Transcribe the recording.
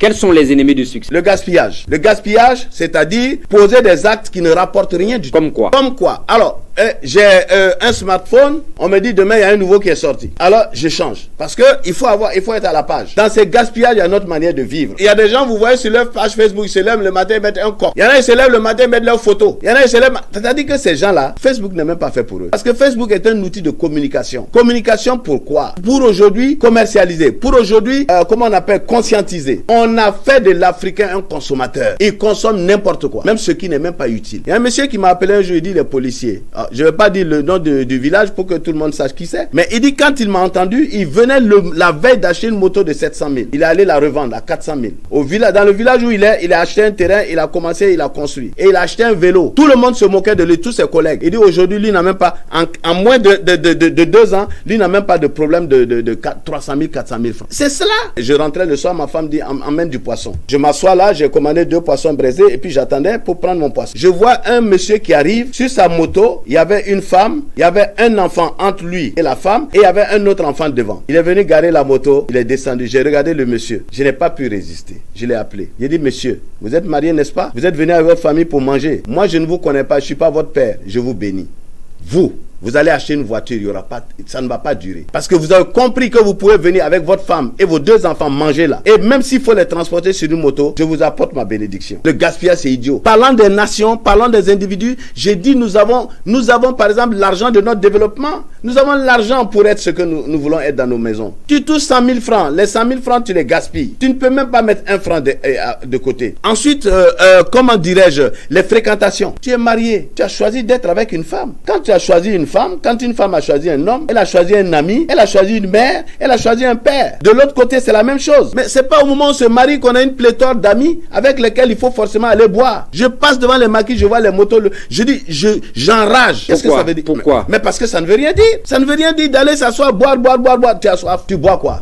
Quels sont les ennemis du succès? Le gaspillage. Le gaspillage, c'est-à-dire poser des actes qui ne rapportent rien du tout. Comme quoi? Comme quoi? Alors, j'ai un smartphone, on me dit demain il y a un nouveau qui est sorti. Alors, je change. Parce que il faut être à la page. Dans ces gaspillages, il y a notre manière de vivre. Il y a des gens, vous voyez, sur leur page Facebook, ils se lèvent le matin, ils mettent un corps. Il y en a, ils se lèvent le matin, ils mettent leurs photos. Il y en a, ils se lèvent. C'est-à-dire que ces gens-là, Facebook n'est même pas fait pour eux. Parce que Facebook est un outil de communication. Communication pourquoi? Pour aujourd'hui commercialiser. Pour aujourd'hui, comment on appelle, conscientiser. On a fait de l'Africain un consommateur. Il consomme n'importe quoi. Même ce qui n'est même pas utile. Il y a un monsieur qui m'a appelé un jour, il dit les policiers. Alors, je ne vais pas dire le nom du village pour que tout le monde sache qui c'est. Mais il dit quand il m'a entendu, il venait la veille d'acheter une moto de 700 000. Il est allé la revendre à 400 000. Dans le village où il a acheté un terrain, il a commencé, il a construit. Et il a acheté un vélo. Tout le monde se moquait de lui, tous ses collègues. Il dit aujourd'hui, lui n'a même pas, en moins de 2 ans, lui n'a même pas de problème de 300 000, 400 000 francs. C'est cela. Je rentrais le soir, ma femme dit, emmène du poisson. Je m'assois là, j'ai commandé 2 poissons braisés et puis j'attendais pour prendre mon poisson. Je vois un monsieur qui arrive sur sa moto, il y avait une femme, il y avait un enfant entre lui et la femme et il y avait un autre enfant devant. Il est venu garer la moto, il est descendu. J'ai regardé le monsieur. Je n'ai pas pu résister. Je l'ai appelé. J'ai dit, monsieur, vous êtes marié, n'est-ce pas? Vous êtes venu avec votre famille pour manger. Moi, je ne vous connais pas, je ne suis pas votre père. Je vous bénis. Vous allez acheter une voiture, il y aura pas, ça ne va pas durer. Parce que vous avez compris que vous pouvez venir avec votre femme et vos 2 enfants manger là. Et même s'il faut les transporter sur une moto, je vous apporte ma bénédiction. Le gaspillage, c'est idiot. Parlant des nations, parlant des individus, j'ai dit nous avons par exemple l'argent de notre développement. Nous avons l'argent pour être ce que nous voulons être dans nos maisons. Tu touches 100 000 francs. Les 100 000 francs, tu les gaspilles. Tu ne peux même pas mettre 1 franc de côté. Ensuite, comment dirais-je, les fréquentations. Tu es marié. Tu as choisi d'être avec une femme. Quand tu as choisi une femme, quand une femme a choisi un homme, elle a choisi un ami, elle a choisi une mère, elle a choisi un père. De l'autre côté, c'est la même chose. Mais c'est pas au moment où on se marie qu'on a une pléthore d'amis avec lesquels il faut forcément aller boire. Je passe devant les maquis, je vois les motos, je dis, j'enrage. Qu'est-ce que ça veut dire? Pourquoi? Mais parce que ça ne veut rien dire. Ça ne veut rien dire d'aller s'asseoir, boire. Tu as soif, tu bois quoi?